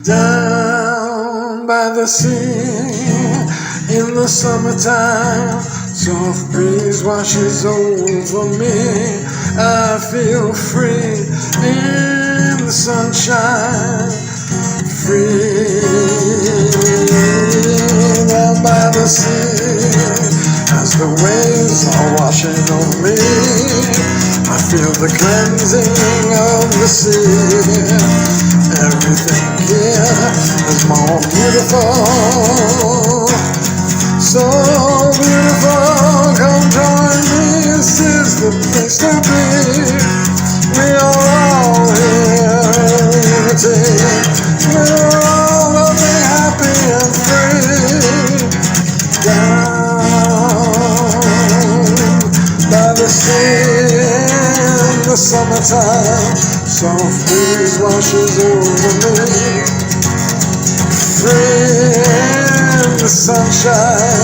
Down by the sea in the summertime, soft breeze washes over me. I feel free in the sunshine, free down by the sea as the waves are washing over me. I feel the cleansing of the sea. Everything here is more beautiful, so beautiful. Come join me, this is the place to be. We are all here in unity. We're all loving, happy and free. Down by the sea in the summertime, soft breeze washes over me. Free in the sunshine,